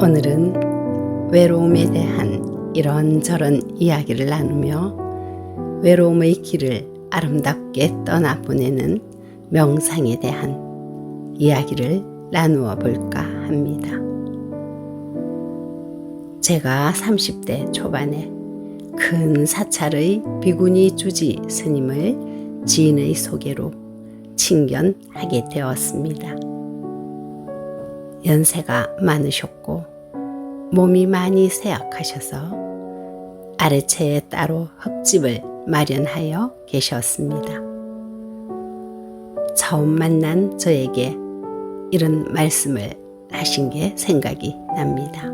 오늘은 외로움에 대한 이런저런 이야기를 나누며 외로움의 길을 아름답게 떠나보내는 명상에 대한 이야기를 나누어 볼까 합니다. 제가 30대 초반에 큰 사찰의 비구니 주지 스님을 지인의 소개로 친견하게 되었습니다. 연세가 많으셨고 몸이 많이 쇠약하셔서 아래채에 따로 흙집을 마련하여 계셨습니다. 처음 만난 저에게 이런 말씀을 하신 게 생각이 납니다.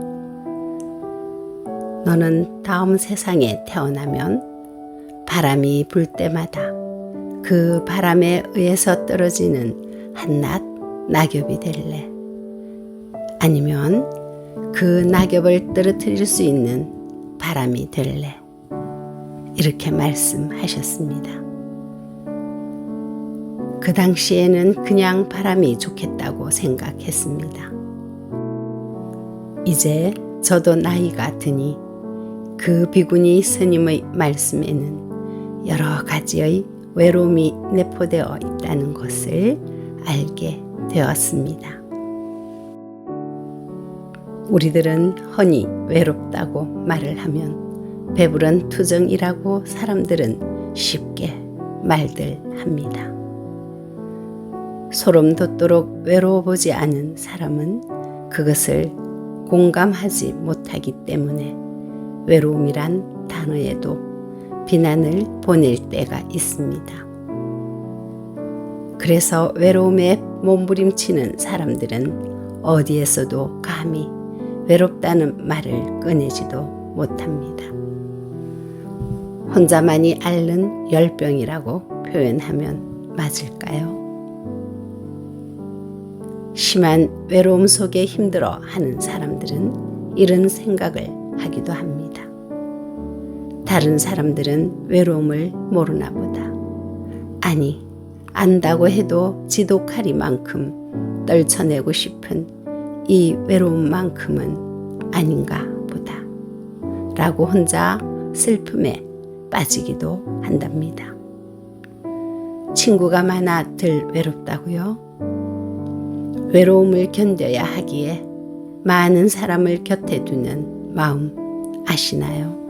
너는 다음 세상에 태어나면 바람이 불 때마다 그 바람에 의해서 떨어지는 한낱 낙엽이 될래? 아니면 그 낙엽을 떨어뜨릴 수 있는 바람이 될래? 이렇게 말씀하셨습니다. 그 당시에는 그냥 바람이 좋겠다고 생각했습니다. 이제 저도 나이가 드니 그 비구니 스님의 말씀에는 여러 가지의 외로움이 내포되어 있다는 것을 알게 되었습니다. 우리들은 흔히 외롭다고 말을 하면 배부른 투정이라고 사람들은 쉽게 말들 합니다. 소름 돋도록 외로워 보지 않은 사람은 그것을 공감하지 못하기 때문에 외로움이란 단어에도 비난을 보낼 때가 있습니다. 그래서 외로움에 몸부림치는 사람들은 어디에서도 감히 외롭다는 말을 꺼내지도 못합니다. 혼자만이 앓는 열병이라고 표현하면 맞을까요? 심한 외로움 속에 힘들어 하는 사람들은 이런 생각을 하기도 합니다. 다른 사람들은 외로움을 모르나 보다. 아니, 안다고 해도 지독하리만큼 떨쳐내고 싶은 이 외로움만큼은 아닌가 보다 라고 혼자 슬픔에 빠지기도 한답니다. 친구가 많아 덜 외롭다고요? 외로움을 견뎌야 하기에 많은 사람을 곁에 두는 마음 아시나요?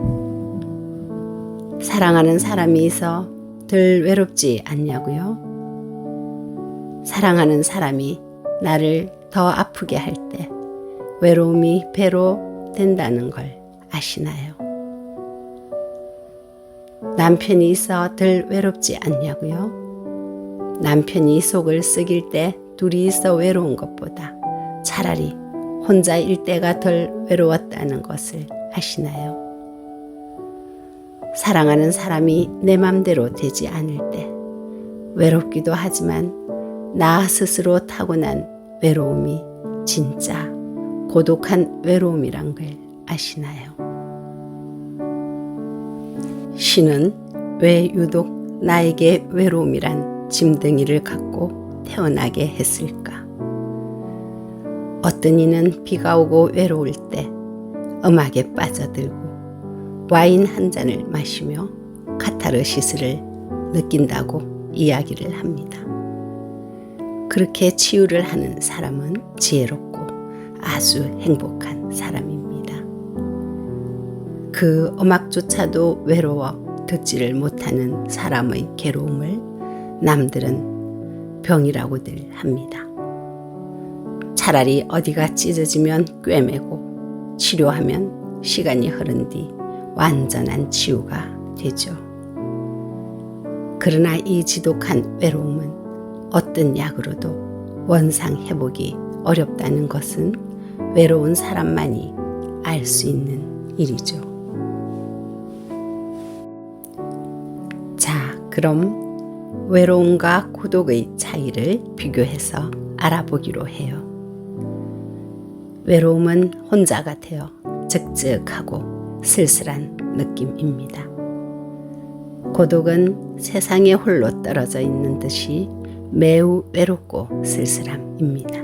사랑하는 사람이 있어 덜 외롭지 않냐고요? 사랑하는 사람이 나를 더 아프게 할 때 외로움이 배로 된다는 걸 아시나요? 남편이 있어 덜 외롭지 않냐고요? 남편이 속을 썩일 때 둘이 있어 외로운 것보다 차라리 혼자일 때가 덜 외로웠다는 것을 아시나요? 사랑하는 사람이 내 맘대로 되지 않을 때 외롭기도 하지만 나 스스로 타고난 외로움이 진짜 고독한 외로움이란 걸 아시나요? 신은 왜 유독 나에게 외로움이란 짐덩이를 갖고 태어나게 했을까? 어떤 이는 비가 오고 외로울 때 음악에 빠져들고 와인 한 잔을 마시며 카타르시스를 느낀다고 이야기를 합니다. 그렇게 치유를 하는 사람은 지혜롭고 아주 행복한 사람입니다. 그 음악조차도 외로워 듣지를 못하는 사람의 괴로움을 남들은 병이라고들 합니다. 차라리 어디가 찢어지면 꿰매고 치료하면 시간이 흐른 뒤 완전한 치유가 되죠. 그러나 이 지독한 외로움은 어떤 약으로도 원상 회복이 어렵다는 것은 외로운 사람만이 알 수 있는 일이죠. 자, 그럼 외로움과 고독의 차이를 비교해서 알아보기로 해요. 외로움은 혼자 같아요. 적적하고 쓸쓸한 느낌입니다. 고독은 세상에 홀로 떨어져 있는 듯이 매우 외롭고 쓸쓸함입니다.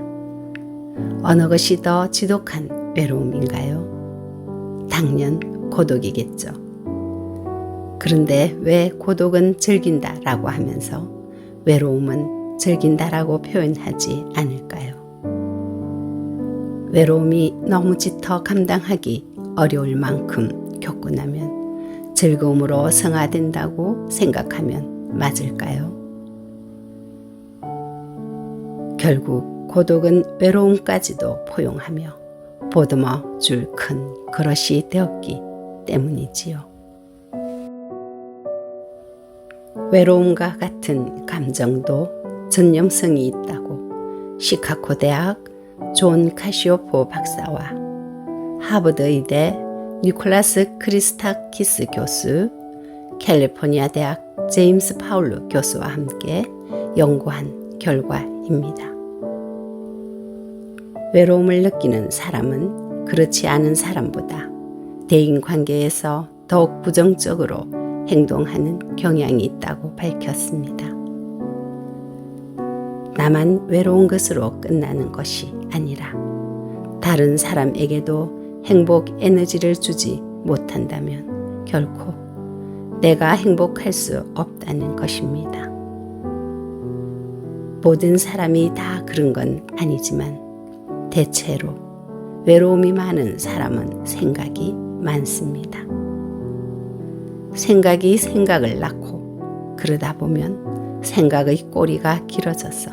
어느 것이 더 지독한 외로움인가요? 당연 고독이겠죠. 그런데 왜 고독은 즐긴다라고 하면서 외로움은 즐긴다라고 표현하지 않을까요? 외로움이 너무 짙어 감당하기 어려울 만큼 겪고 나면 즐거움으로 승화된다고 생각하면 맞을까요? 결국 고독은 외로움까지도 포용하며 보듬어 줄 큰 그릇이 되었기 때문이지요. 외로움과 같은 감정도 전염성이 있다고 시카고 대학 존 카시오포 박사와 하버드 의대 니콜라스 크리스타키스 교수, 캘리포니아 대학 제임스 파울루 교수와 함께 연구한 결과입니다. 외로움을 느끼는 사람은 그렇지 않은 사람보다 대인관계에서 더욱 부정적으로 행동하는 경향이 있다고 밝혔습니다. 나만 외로운 것으로 끝나는 것이 아니라 다른 사람에게도 행복 에너지를 주지 못한다면 결코 내가 행복할 수 없다는 것입니다. 모든 사람이 다 그런 건 아니지만 대체로 외로움이 많은 사람은 생각이 많습니다. 생각이 생각을 낳고 그러다 보면 생각의 꼬리가 길어져서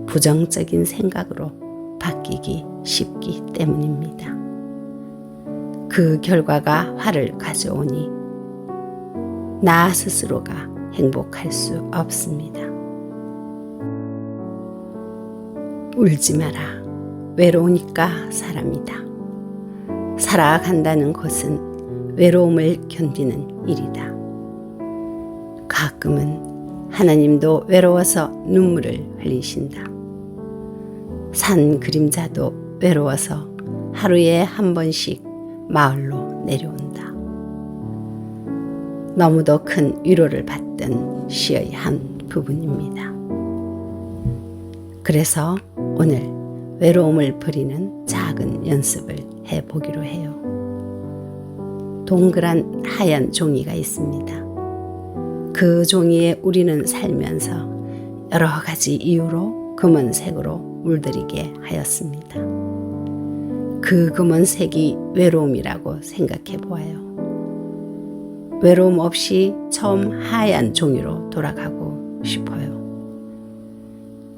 부정적인 생각으로 바뀌기 쉽기 때문입니다. 그 결과가 화를 가져오니 나 스스로가 행복할 수 없습니다. 울지 마라. 외로우니까 사람이다. 살아간다는 것은 외로움을 견디는 일이다. 가끔은 하나님도 외로워서 눈물을 흘리신다. 산 그림자도 외로워서 하루에 한 번씩 마을로 내려온다. 너무도 큰 위로를 받던 시의 한 부분입니다. 그래서 오늘 외로움을 버리는 작은 연습을 해보기로 해요. 동그란 하얀 종이가 있습니다. 그 종이에 우리는 살면서 여러 가지 이유로 검은색으로 물들이게 하였습니다. 그 검은색이 외로움이라고 생각해 보아요. 외로움 없이 처음 하얀 종이로 돌아가고 싶어요.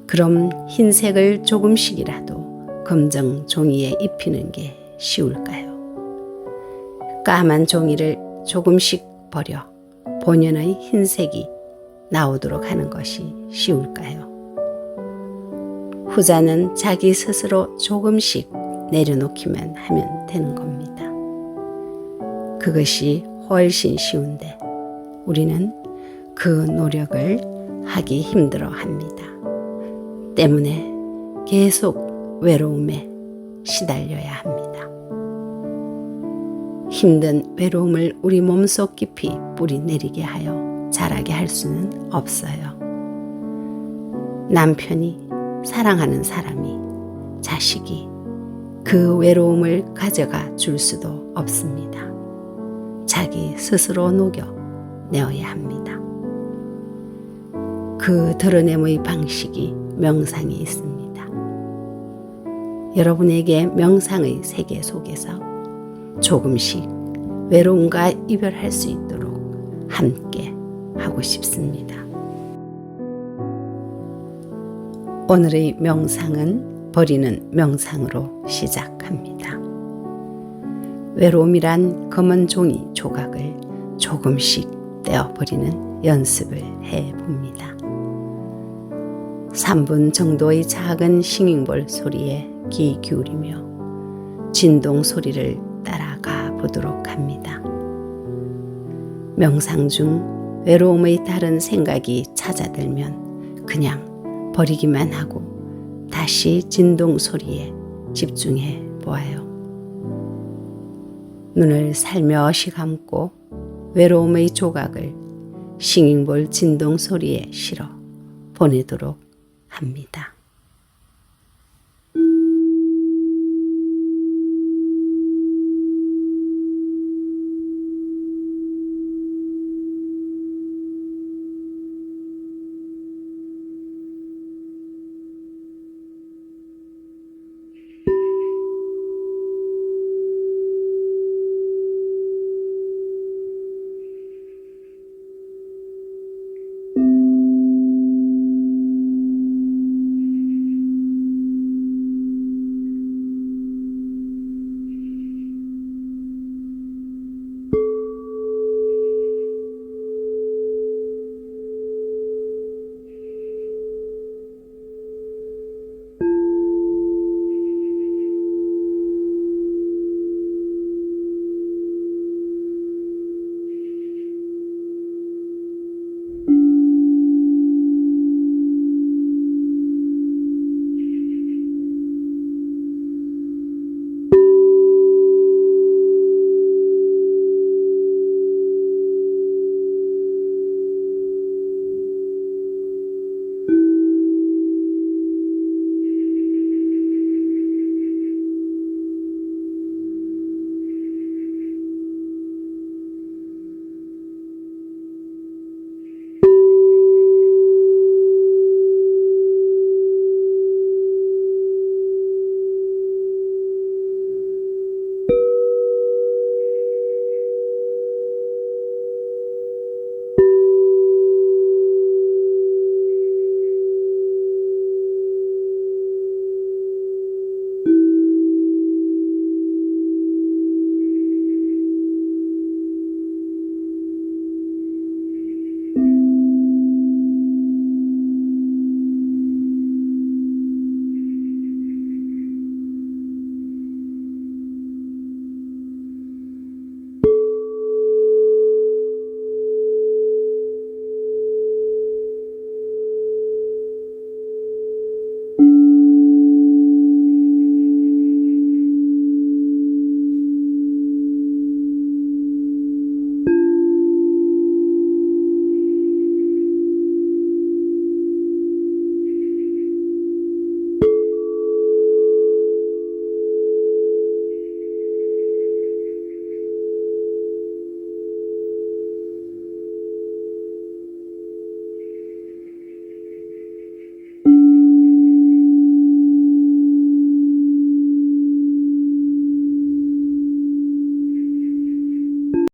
그럼 흰색을 조금씩이라도 검정 종이에 입히는 게 쉬울까요? 까만 종이를 조금씩 버려 본연의 흰색이 나오도록 하는 것이 쉬울까요? 후자는 자기 스스로 조금씩 내려놓기만 하면 되는 겁니다. 그것이 훨씬 쉬운데 우리는 그 노력을 하기 힘들어 합니다. 때문에 계속 외로움에 시달려야 합니다. 힘든 외로움을 우리 몸속 깊이 뿌리내리게 하여 자라게 할 수는 없어요. 남편이, 사랑하는 사람이, 자식이 그 외로움을 가져가 줄 수도 없습니다. 자기 스스로 녹여내어야 합니다. 그 드러냄의 방식이 명상이 있습니다. 여러분에게 명상의 세계 속에서 조금씩 외로움과 이별할 수 있도록 함께 하고 싶습니다. 오늘의 명상은 버리는 명상으로 시작합니다. 외로움이란 검은 종이 조각을 조금씩 떼어버리는 연습을 해봅니다. 3분 정도의 작은 싱잉볼 소리에 귀 기울이며 진동 소리를 따라가 보도록 합니다. 명상 중 외로움의 다른 생각이 찾아들면 그냥 버리기만 하고 다시 진동 소리에 집중해 보아요. 눈을 살며시 감고 외로움의 조각을 싱잉볼 진동 소리에 실어 보내도록 합니다.